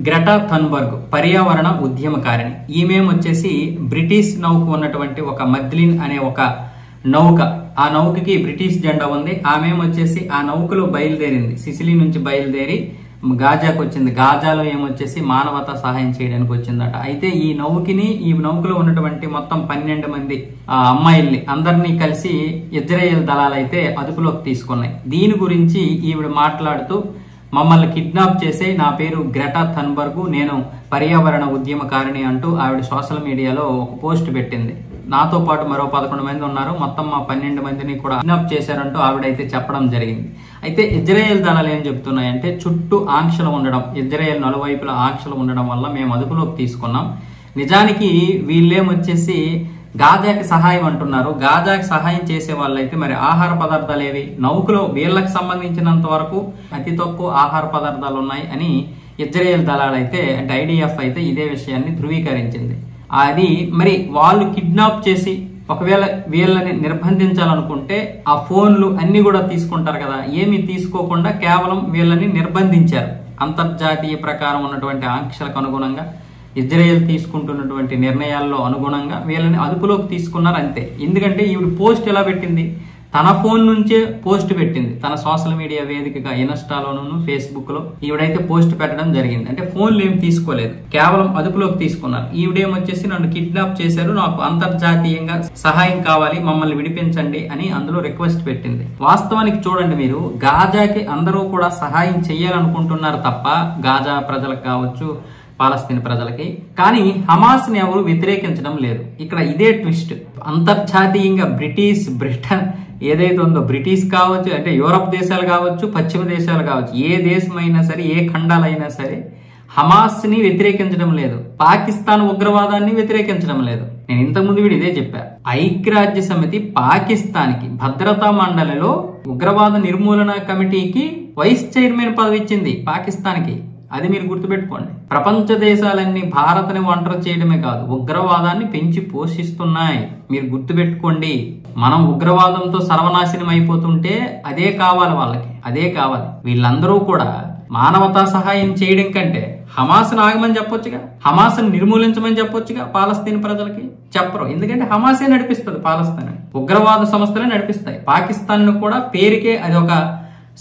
Greta Thunberg పర్యావరణ ఉద్యమకారిణి. ఈమె వచ్చేసి బ్రిటిష్ నౌక ఉన్నటువంటి ఒక మద్లిన్ అనే ఒక నౌక, ఆ నౌకకి బ్రిటిష్ జెండా ఉంది. ఆమె వచ్చేసి ఆ నౌకలో బయలుదేరింది, సిసిలీ నుంచి బయలుదేరి గాజాకు వచ్చింది. గాజాలో ఏమొచ్చేసి మానవతా సహాయం చేయడానికి వచ్చిందట. అయితే ఈ నౌకలో ఉన్నటువంటి మొత్తం 12 మంది అమ్మాయిల్ని అందరినీ కలిసి ఇజ్రాయెల్ దళాలైతే అదుపులోకి తీసుకున్నాయి. దీని గురించి ఈవిడ మాట్లాడుతూ, మమ్మల్ని కిడ్నాప్ చేసే, నా పేరు గ్రెటా థన్బర్గ్, నేను పర్యావరణ ఉద్యమకారిణి అంటూ ఆవిడ సోషల్ మీడియాలో ఒక పోస్ట్ పెట్టింది. నాతో పాటు మరో 11 మంది ఉన్నారు, మొత్తం మా 12 మందిని కూడా కిడ్నాప్ చేశారంటూ ఆవిడైతే చెప్పడం జరిగింది. అయితే ఇజ్రాయెల్ దళాలు ఏం చెప్తున్నాయంటే, చుట్టూ ఆంక్షలు ఉండడం, ఇజ్రాయెల్ నలువైపుల ఆంక్షలు ఉండడం వల్ల మేము అదుపులోకి తీసుకున్నాం. నిజానికి వీళ్ళేమొచ్చేసి గాజాకి సహాయం అంటున్నారు. గాజాకి సహాయం చేసే వాళ్ళైతే మరి ఆహార పదార్థాలు ఏవి? నౌకలో వీళ్ళకి సంబంధించినంత వరకు అతి తక్కువ ఆహార పదార్థాలు ఉన్నాయి అని ఇజ్రాయెల్ దళాలైతే, అంటే ఐడిఎఫ్ అయితే ఇదే విషయాన్ని ధృవీకరించింది. అది మరి వాళ్ళు కిడ్నాప్ చేసి ఒకవేళ వీళ్ళని నిర్బంధించాలనుకుంటే ఆ ఫోన్లు అన్ని కూడా తీసుకుంటారు కదా, ఏమీ తీసుకోకుండా కేవలం వీళ్ళని నిర్బంధించారు. అంతర్జాతీయ ప్రకారం ఉన్నటువంటి ఆంక్షలకు అనుగుణంగా, ఇజ్రాయెల్ తీసుకుంటున్నటువంటి నిర్ణయాల్లో అనుగుణంగా వీళ్ళని అదుపులోకి తీసుకున్నారు అంతే. ఎందుకంటే ఈవిడ పోస్ట్ ఎలా పెట్టింది? తన ఫోన్ నుంచే పోస్ట్ పెట్టింది. తన సోషల్ మీడియా వేదికగా ఇన్స్టాలోను ఫేస్బుక్ లో ఈవిడైతే పోస్ట్ పెట్టడం జరిగింది. అంటే ఫోన్లు ఏం తీసుకోలేదు, కేవలం అదుపులోకి తీసుకున్నారు. ఈవిడేమొచ్చేసి నన్ను కిడ్నాప్ చేశారు, నాకు అంతర్జాతీయంగా సహాయం కావాలి, మమ్మల్ని విడిపించండి అని అందులో రిక్వెస్ట్ పెట్టింది. వాస్తవానికి చూడండి, మీరు గాజాకి అందరూ కూడా సహాయం చేయాలనుకుంటున్నారు తప్ప, గాజా ప్రజలకు కావచ్చు, పాలస్తీన్ ప్రజలకి, కానీ హమాస్ ని ఎవరు వ్యతిరేకించడం లేదు. ఇక్కడ ఇదే ట్విస్ట్. అంతర్జాతీయంగా బ్రిటన్ ఏదైతే ఉందో, బ్రిటిష్ కావచ్చు, అంటే యూరప్ దేశాలు కావచ్చు, పశ్చిమ దేశాలు కావచ్చు, ఏ దేశమైనా సరే, ఏ ఖండాలైనా సరే హమాస్ ని వ్యతిరేకించడం లేదు, పాకిస్తాన్ ఉగ్రవాదాన్ని వ్యతిరేకించడం లేదు. నేను ఇంతకుముందు వీడు ఇదే చెప్పా. ఐక్యరాజ్య సమితి పాకిస్తాన్ కి భద్రతా మండలిలో ఉగ్రవాద నిర్మూలన కమిటీకి వైస్ చైర్మన్ పదవి ఇచ్చింది పాకిస్తాన్ కి. అది మీరు గుర్తుపెట్టుకోండి. ప్రపంచ దేశాలన్నీ భారత్ని ఒంటరి చేయడమే కాదు, ఉగ్రవాదాన్ని పెంచి పోషిస్తున్నాయి. మీరు గుర్తుపెట్టుకోండి. మనం ఉగ్రవాదంతో సర్వనాశనం అయిపోతుంటే అదే కావాలి, వాళ్ళకి అదే కావాలి. వీళ్ళందరూ కూడా మానవతా సహాయం చేయడం కంటే హమాస్ను ఆగమని చెప్పొచ్చుగా, హమాస్ను నిర్మూలించమని చెప్పొచ్చుగా పాలస్తీన్ ప్రజలకి. చెప్పరు, ఎందుకంటే హమాసే నడిపిస్తుంది పాలస్తీన్, ఉగ్రవాద సంస్థలే నడిపిస్తాయి. పాకిస్తాన్ ను కూడా పేరుకే అది ఒక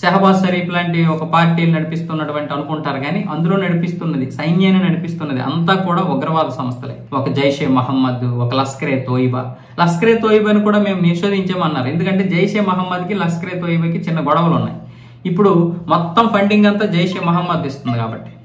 షహబాజ్ షరీఫ్ లాంటి ఒక పార్టీలు నడిపిస్తున్నటువంటి అనుకుంటారు, కానీ అందులో నడిపిస్తున్నది సైన్యాన్ని నడిపిస్తున్నది అంతా కూడా ఉగ్రవాద సంస్థలే. ఒక జైషే మహమ్మద్, ఒక లష్కరే తోయిబాని కూడా మేము నిషేధించామన్నారు. ఎందుకంటే జైషే మహమ్మద్ కి లష్కరే తోయిబాకి చిన్న గొడవలు ఉన్నాయి. ఇప్పుడు మొత్తం ఫండింగ్ అంతా జైషే మహమ్మద్ ఇస్తుంది కాబట్టి.